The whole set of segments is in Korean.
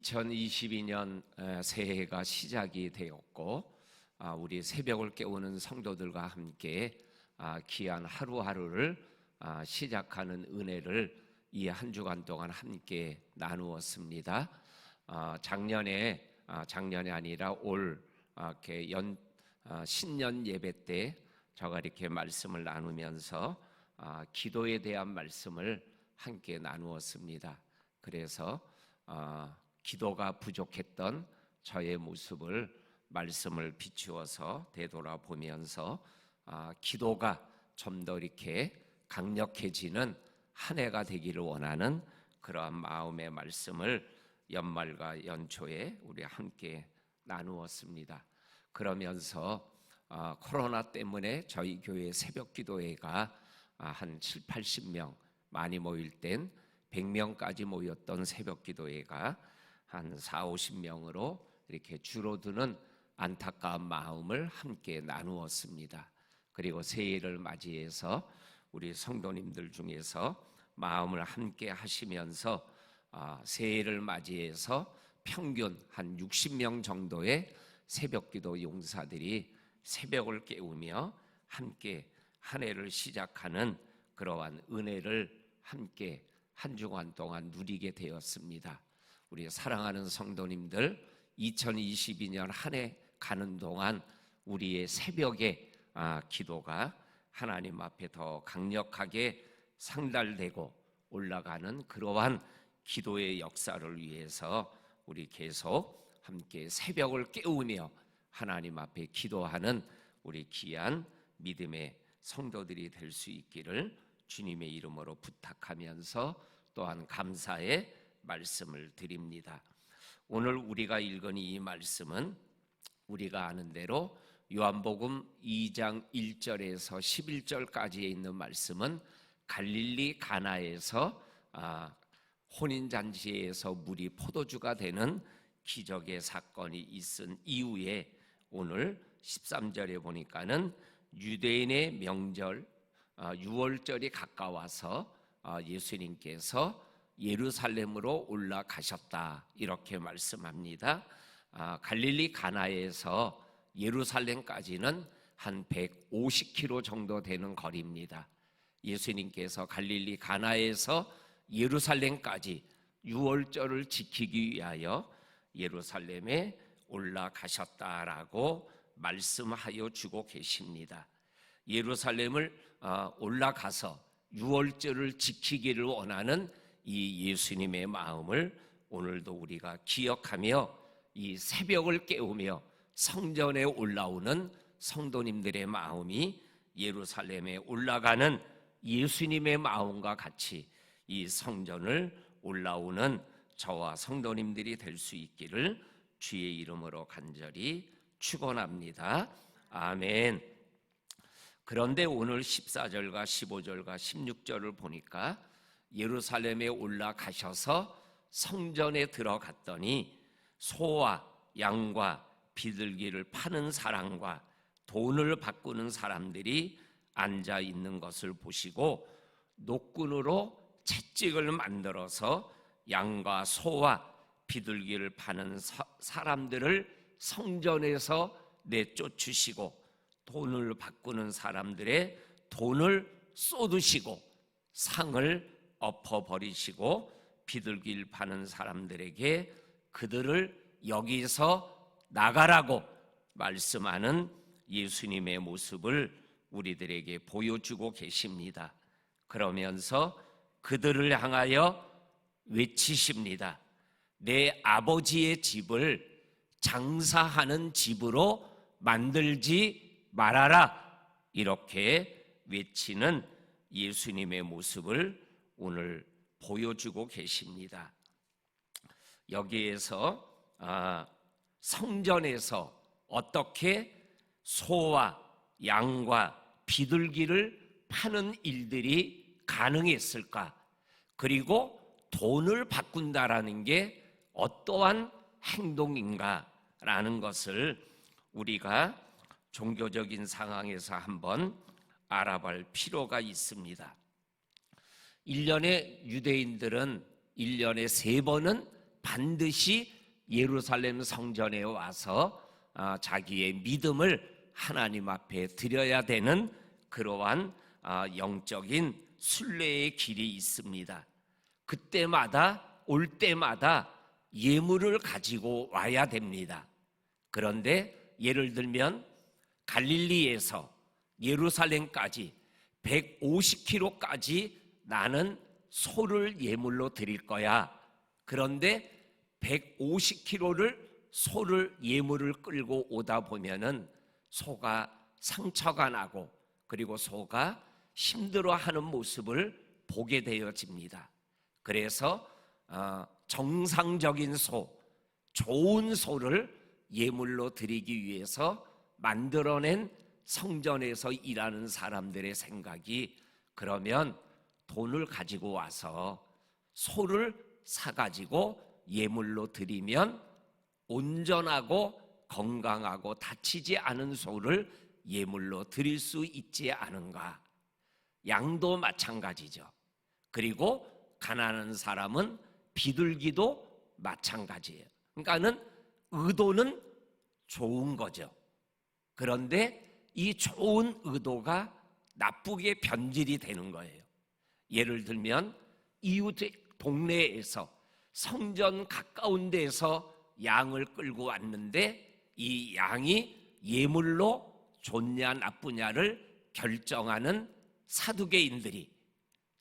2022년 새해가 시작이 되었고, 우리 새벽을 깨우는 성도들과 함께 귀한 하루하루를 시작하는 은혜를 이 한 주간 동안 함께 나누었습니다. 작년이 아니라 올 신년 예배 때 제가 이렇게 말씀을 나누면서 기도에 대한 말씀을 함께 나누었습니다. 그래서 기도가 부족했던 저의 모습을 말씀을 비추어서 되돌아보면서 기도가 좀 더 이렇게 강력해지는 한 해가 되기를 원하는 그러한 마음의 말씀을 연말과 연초에 우리 함께 나누었습니다. 그러면서 코로나 때문에 저희 교회 새벽 기도회가 한 7, 80명, 많이 모일 땐 100명까지 모였던 새벽 기도회가 한 4, 50명으로 이렇게 줄어드는 안타까운 마음을 함께 나누었습니다. 그리고 새해를 맞이해서 우리 성도님들 중에서 마음을 함께 하시면서 새해를 맞이해서 평균 한 60명 정도의 새벽기도 용사들이 새벽을 깨우며 함께 한 해를 시작하는 그러한 은혜를 함께 한 주간 동안 누리게 되었습니다. 우리 사랑하는 성도님들, 2022년 한 해 가는 동안 우리의 새벽의 기도가 하나님 앞에 더 강력하게 상달되고 올라가는 그러한 기도의 역사를 위해서 우리 계속 함께 새벽을 깨우며 하나님 앞에 기도하는 우리 귀한 믿음의 성도들이 될 수 있기를 주님의 이름으로 부탁하면서 또한 감사의 말씀을 드립니다. 오늘 우리가 읽은 이 말씀은 우리가 아는 대로 요한복음 2장 1절에서 11절까지에 있는 말씀은 갈릴리 가나에서 혼인잔치에서 물이 포도주가 되는 기적의 사건이 있은 이후에 오늘 13절에 보니까는 유대인의 명절 유월절이 가까워서 예수님께서 예루살렘으로 올라가셨다 이렇게 말씀합니다. 갈릴리 가나에서 예루살렘까지는 한 150km 정도 되는 거리입니다. 예수님께서 갈릴리 가나에서 예루살렘까지 유월절을 지키기 위하여 예루살렘에 올라가셨다라고 말씀하여 주고 계십니다. 예루살렘을 올라가서 유월절을 지키기를 원하는 이 예수님의 마음을 오늘도 우리가 기억하며 이 새벽을 깨우며 성전에 올라오는 성도님들의 마음이 예루살렘에 올라가는 예수님의 마음과 같이 이 성전을 올라오는 저와 성도님들이 될 수 있기를 주의 이름으로 간절히 축원합니다. 아멘. 그런데 오늘 14절과 15절과 16절을 보니까 예루살렘에 올라가셔서 성전에 들어갔더니 소와 양과 비둘기를 파는 사람과 돈을 바꾸는 사람들이 앉아 있는 것을 보시고 노끈으로 채찍을 만들어서 양과 소와 비둘기를 파는 사람들을 성전에서 내쫓으시고 돈을 바꾸는 사람들의 돈을 쏟으시고 상을 엎어버리시고 비둘기를 파는 사람들에게 그들을 여기서 나가라고 말씀하는 예수님의 모습을 우리들에게 보여주고 계십니다. 그러면서 그들을 향하여 외치십니다. 내 아버지의 집을 장사하는 집으로 만들지 말아라 이렇게 외치는 예수님의 모습을 오늘 보여주고 계십니다. 여기에서 성전에서 어떻게 소와 양과 비둘기를 파는 일들이 가능했을까? 그리고 돈을 바꾼다라는 게 어떠한 행동인가라는 것을 우리가 종교적인 상황에서 한번 알아볼 필요가 있습니다. 1년에 유대인들은 1년에 3번은 반드시 예루살렘 성전에 와서 자기의 믿음을 하나님 앞에 드려야 되는 그러한 영적인 순례의 길이 있습니다. 그때마다 올 때마다 예물을 가지고 와야 됩니다. 그런데 예를 들면 갈릴리에서 예루살렘까지 150km까지 나는 소를 예물로 드릴 거야. 그런데 150km를 소를 예물을 끌고 오다 보면은 소가 상처가 나고 그리고 소가 힘들어하는 모습을 보게 되어집니다. 그래서 정상적인 소, 좋은 소를 예물로 드리기 위해서 만들어낸 성전에서 일하는 사람들의 생각이, 그러면 돈을 가지고 와서 소를 사가지고 예물로 드리면 온전하고 건강하고 다치지 않은 소를 예물로 드릴 수 있지 않은가. 양도 마찬가지죠. 그리고 가난한 사람은 비둘기도 마찬가지예요. 그러니까는 의도는 좋은 거죠. 그런데 이 좋은 의도가 나쁘게 변질이 되는 거예요. 예를 들면 이웃 동네에서 성전 가까운 데서 양을 끌고 왔는데 이 양이 예물로 좋냐 나쁘냐를 결정하는 사두개인들이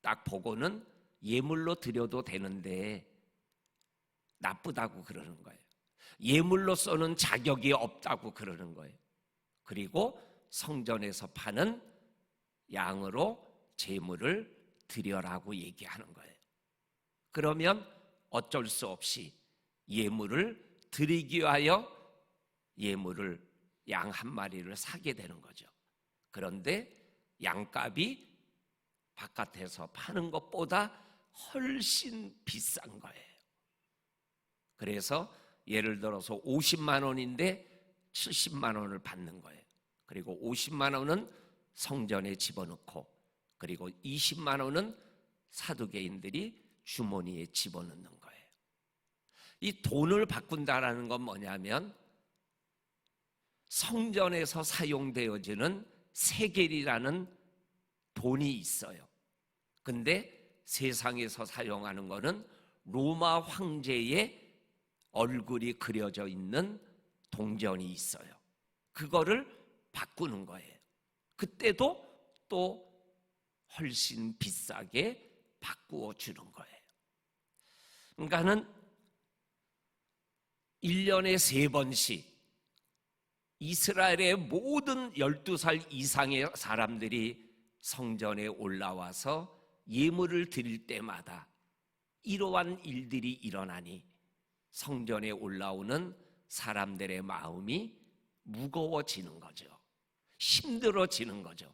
딱 보고는 예물로 드려도 되는데 나쁘다고 그러는 거예요. 예물로서는 자격이 없다고 그러는 거예요. 그리고 성전에서 파는 양으로 제물을 드려라고 얘기하는 거예요. 그러면 어쩔 수 없이 예물을 드리기 위하여 예물을 양 한 마리를 사게 되는 거죠. 그런데 양값이 바깥에서 파는 것보다 훨씬 비싼 거예요. 그래서 예를 들어서 50만 원인데 70만 원을 받는 거예요. 그리고 50만 원은 성전에 집어넣고 그리고 20만 원은 사두개인들이 주머니에 집어넣는 거예요. 이 돈을 바꾼다라는 건 뭐냐면 성전에서 사용되어지는 세겔이라는 돈이 있어요. 근데 세상에서 사용하는 거는 로마 황제의 얼굴이 그려져 있는 동전이 있어요. 그거를 바꾸는 거예요. 그때도 또 훨씬 비싸게 바꾸어 주는 거예요. 그러니까는 1년에 3번씩 이스라엘의 모든 12살 이상의 사람들이 성전에 올라와서 예물을 드릴 때마다 이러한 일들이 일어나니 성전에 올라오는 사람들의 마음이 무거워지는 거죠. 힘들어지는 거죠.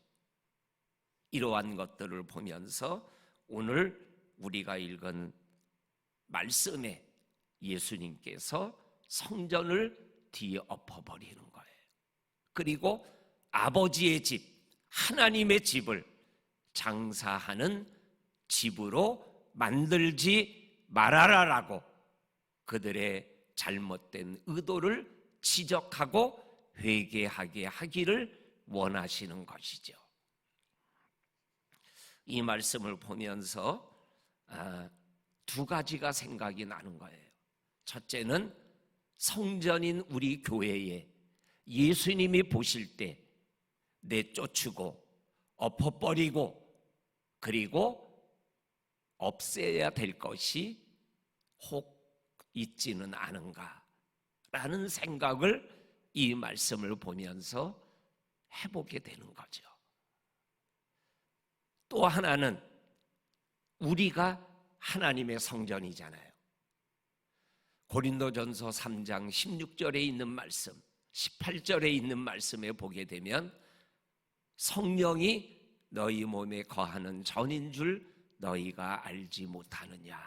이러한 것들을 보면서 오늘 우리가 읽은 말씀에 예수님께서 성전을 뒤엎어버리는 거예요. 그리고 아버지의 집, 하나님의 집을 장사하는 집으로 만들지 말아라라고 그들의 잘못된 의도를 지적하고 회개하게 하기를 원하시는 것이죠. 이 말씀을 보면서 두 가지가 생각이 나는 거예요. 첫째는 성전인 우리 교회에 예수님이 보실 때 내쫓고 엎어버리고 그리고 없애야 될 것이 혹 있지는 않은가라는 생각을 이 말씀을 보면서 해보게 되는 거죠. 또 하나는 우리가 하나님의 성전이잖아요. 고린도전서 3장 16절에 있는 말씀, 18절에 있는 말씀에 보게 되면 성령이 너희 몸에 거하는 전인 줄 너희가 알지 못하느냐.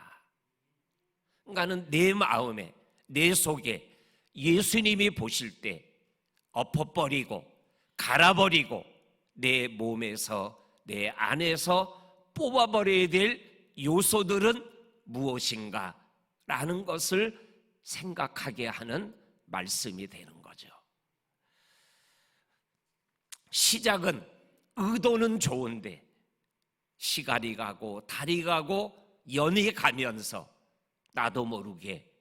그러니까는 내 마음에, 내 속에 예수님이 보실 때 엎어버리고 갈아버리고 내 몸에서 내 안에서 뽑아버려야 될 요소들은 무엇인가 라는 것을 생각하게 하는 말씀이 되는 거죠. 시작은, 의도는 좋은데 시간이 가고 달이 가고 연이 가면서 나도 모르게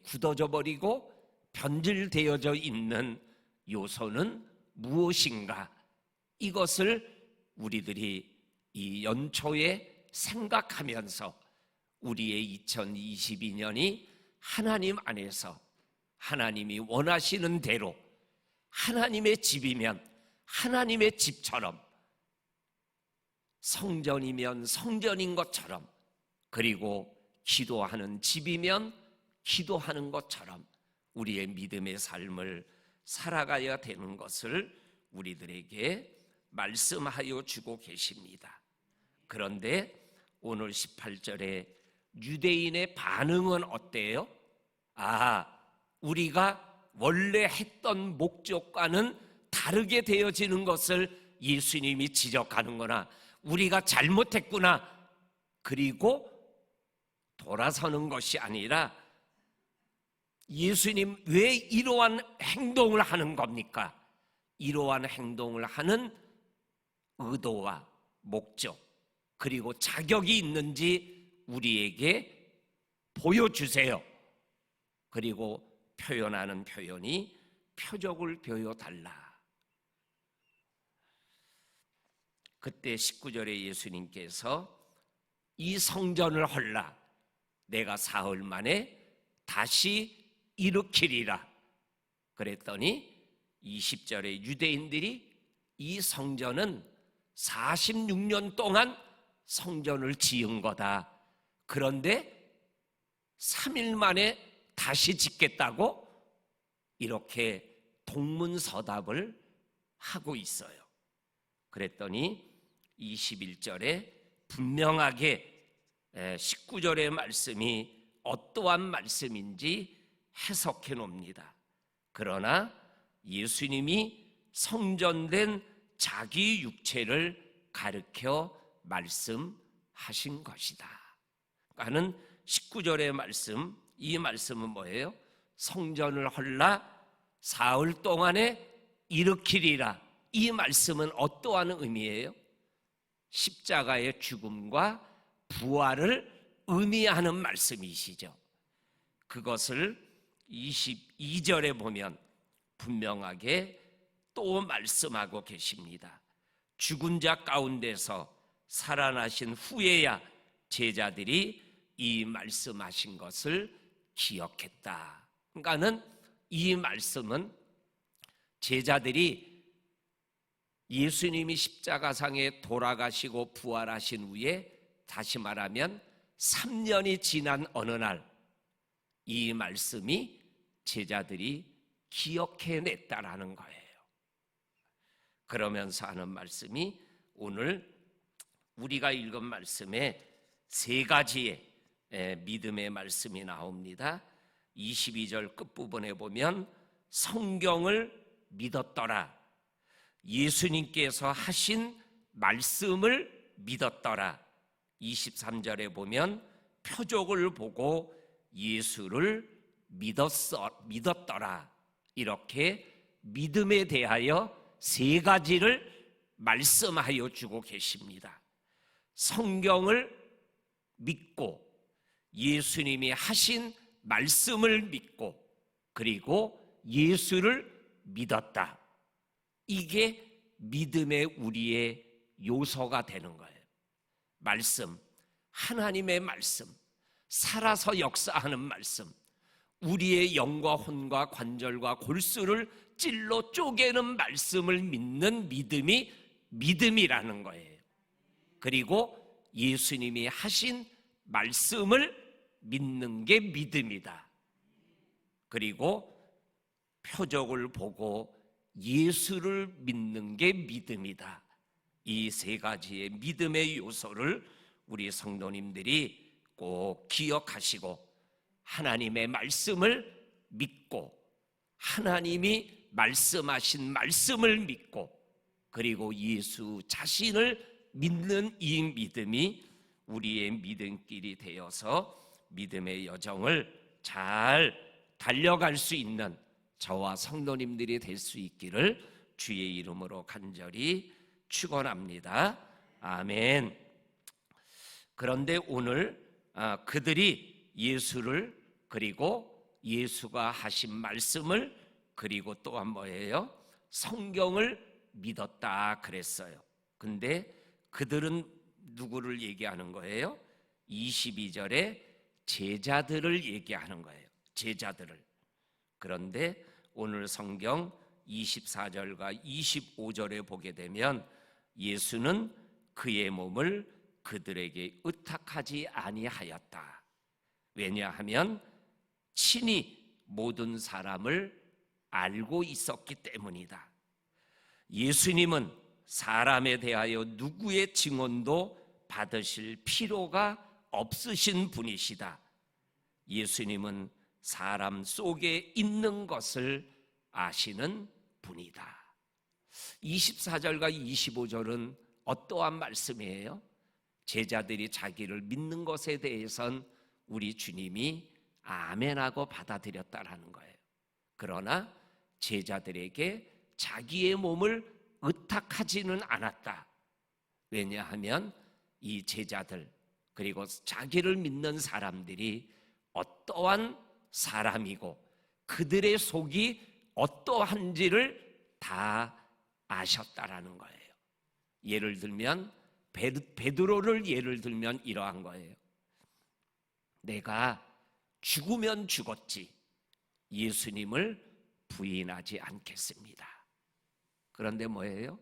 굳어져 버리고 변질되어져 있는 요소는 무엇인가? 이것을 우리들이 이 연초에 생각하면서 우리의 2022년이 하나님 안에서 하나님이 원하시는 대로 하나님의 집이면 하나님의 집처럼, 성전이면 성전인 것처럼, 그리고 기도하는 집이면 기도하는 것처럼 우리의 믿음의 삶을 살아가야 되는 것을 우리들에게 말씀하여 주고 계십니다. 그런데 오늘 18절에 유대인의 반응은 어때요? 우리가 원래 했던 목적과는 다르게 되어지는 것을 예수님이 지적하는구나, 우리가 잘못했구나. 그리고 돌아서는 것이 아니라 예수님 왜 이러한 행동을 하는 겁니까? 이러한 행동을 하는 의도와 목적, 그리고 자격이 있는지 우리에게 보여주세요. 그리고 표현하는 표현이 표적을 보여달라. 그때 19절에 예수님께서 이 성전을 헐라, 내가 사흘 만에 다시 일으키리라 그랬더니 20절에 유대인들이 이 성전은 46년 동안 성전을 지은 거다, 그런데 3일 만에 다시 짓겠다고 이렇게 동문서답을 하고 있어요. 그랬더니 21절에 분명하게 19절의 말씀이 어떠한 말씀인지 해석해 놓습니다. 그러나 예수님이 성전된 자기 육체를 가르쳐 말씀하신 것이다. 그러니까는 19절의 말씀, 이 말씀은 뭐예요? 성전을 헐라 사흘 동안에 일으키리라. 이 말씀은 어떠한 의미예요? 십자가의 죽음과 부활을 의미하는 말씀이시죠. 그것을 22절에 보면 분명하게 또 말씀하고 계십니다. 죽은 자 가운데서 살아나신 후에야 제자들이 이 말씀하신 것을 기억했다. 그러니까는 이 말씀은 제자들이 예수님이 십자가상에 돌아가시고 부활하신 후에, 다시 말하면 3년이 지난 어느 날 이 말씀이 제자들이 기억해냈다라는 거예요. 그러면서 하는 말씀이 오늘 우리가 읽은 말씀에 세 가지의 믿음의 말씀이 나옵니다. 22절 끝부분에 보면 성경을 믿었더라, 예수님께서 하신 말씀을 믿었더라. 23절에 보면 표적을 보고 예수를 믿었더라. 이렇게 믿음에 대하여 세 가지를 말씀하여 주고 계십니다. 성경을 믿고 예수님이 하신 말씀을 믿고 그리고 예수를 믿었다. 이게 믿음의 우리의 요소가 되는 거예요. 말씀, 하나님의 말씀, 살아서 역사하는 말씀, 우리의 영과 혼과 관절과 골수를 찔러 쪼개는 말씀을 믿는 믿음이 믿음이라는 거예요. 그리고 예수님이 하신 말씀을 믿는 게 믿음이다. 그리고 표적을 보고 예수를 믿는 게 믿음이다. 이 세 가지의 믿음의 요소를 우리 성도님들이 꼭 기억하시고 하나님의 말씀을 믿고 하나님이 말씀하신 말씀을 믿고 그리고 예수 자신을 믿는 이 믿음이 우리의 믿음길이 되어서 믿음의 여정을 잘 달려갈 수 있는 저와 성도님들이 될 수 있기를 주의 이름으로 간절히 축원합니다. 아멘. 그런데 오늘 그들이 예수를, 그리고 예수가 하신 말씀을, 그리고 또한 뭐예요? 성경을 믿었다 그랬어요. 근데 그들은 누구를 얘기하는 거예요? 22절에 제자들을 얘기하는 거예요. 제자들을. 그런데 오늘 성경 24절과 25절에 보게 되면 예수는 그의 몸을 그들에게 의탁하지 아니하였다. 왜냐하면 친히 모든 사람을 알고 있었기 때문이다. 예수님은 사람에 대하여 누구의 증언도 받으실 필요가 없으신 분이시다. 예수님은 사람 속에 있는 것을 아시는 분이다. 24절과 25절은 어떠한 말씀이에요? 제자들이 자기를 믿는 것에 대해선 우리 주님이 아멘하고 받아들였다라는 거예요. 그러나 제자들에게 자기의 몸을 의탁하지는 않았다. 왜냐하면 이 제자들, 그리고 자기를 믿는 사람들이 어떠한 사람이고 그들의 속이 어떠한지를 다 아셨다라는 거예요. 예를 들면 베드로를 예를 들면 이러한 거예요. 내가 죽으면 죽었지 예수님을 부인하지 않겠습니다. 그런데 뭐예요?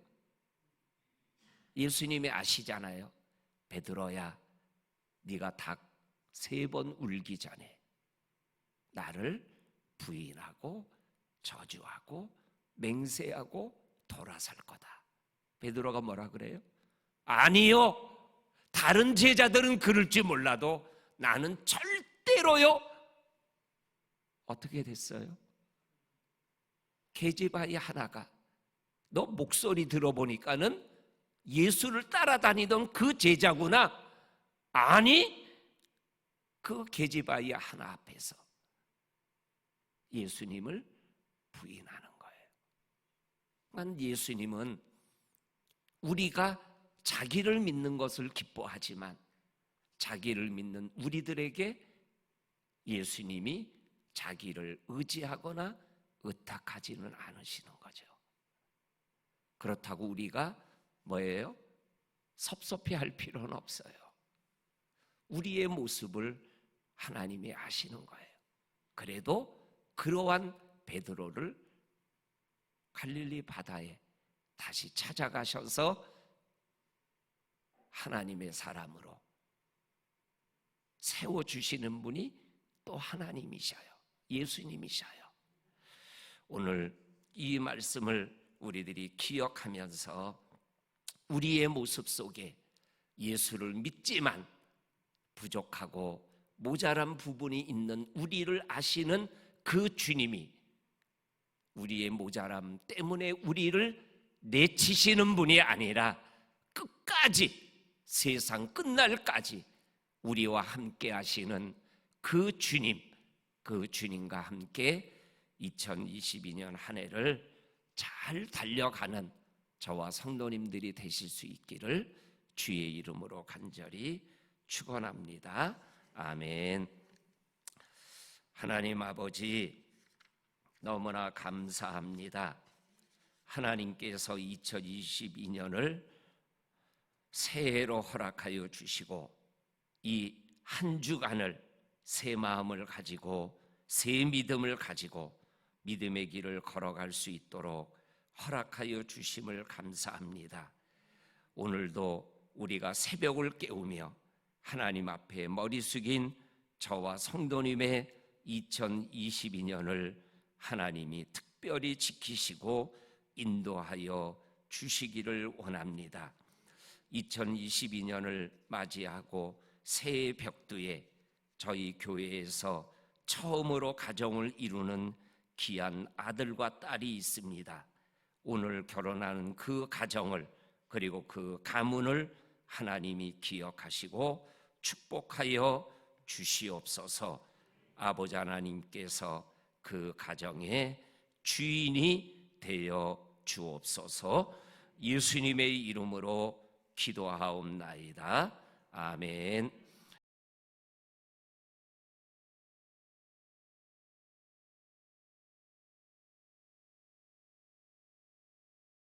예수님이 아시잖아요. 베드로야, 네가 닭 3번 울기 전에 나를 부인하고 저주하고 맹세하고 돌아설 거다. 베드로가 뭐라 그래요? 아니요, 다른 제자들은 그럴지 몰라도 나는 절대로요. 어떻게 됐어요? 계집아이 하나가, 너 목소리 들어보니까는 예수를 따라다니던 그 제자구나. 아니, 그 계집아이 하나 앞에서 예수님을 부인하는 거예요. 예수님은 우리가 자기를 믿는 것을 기뻐하지만 자기를 믿는 우리들에게 예수님이 자기를 의지하거나 의탁하지는 않으시는 거죠. 그렇다고 우리가 뭐예요? 섭섭해할 필요는 없어요. 우리의 모습을 하나님이 아시는 거예요. 그래도 그러한 베드로를 갈릴리 바다에 다시 찾아가셔서 하나님의 사람으로 세워주시는 분이 또 하나님이셔요. 예수님이셔요. 오늘 이 말씀을 우리들이 기억하면서 우리의 모습 속에 예수를 믿지만 부족하고 모자란 부분이 있는 우리를 아시는 그 주님이 우리의 모자람 때문에 우리를 내치시는 분이 아니라 끝까지, 세상 끝날까지 우리와 함께 하시는 그 주님, 그 주님과 함께 2022년 한 해를 잘 달려가는 저와 성도님들이 되실 수 있기를 주의 이름으로 간절히 축원합니다. 아멘. 하나님 아버지, 너무나 감사합니다. 하나님께서 2022년을 새해로 허락하여 주시고 이 한 주간을 새 마음을 가지고 새 믿음을 가지고 믿음의 길을 걸어갈 수 있도록 허락하여 주심을 감사합니다. 오늘도 우리가 새벽을 깨우며 하나님 앞에 머리 숙인 저와 성도님의 2022년을 하나님이 특별히 지키시고 인도하여 주시기를 원합니다. 2022년을 맞이하고 새해 벽두에 저희 교회에서 처음으로 가정을 이루는 귀한 아들과 딸이 있습니다. 오늘 결혼하는 그 가정을, 그리고 그 가문을 하나님이 기억하시고 축복하여 주시옵소서. 아버지 하나님께서 그 가정의 주인이 되어 주옵소서. 예수님의 이름으로 기도하옵나이다. 아멘.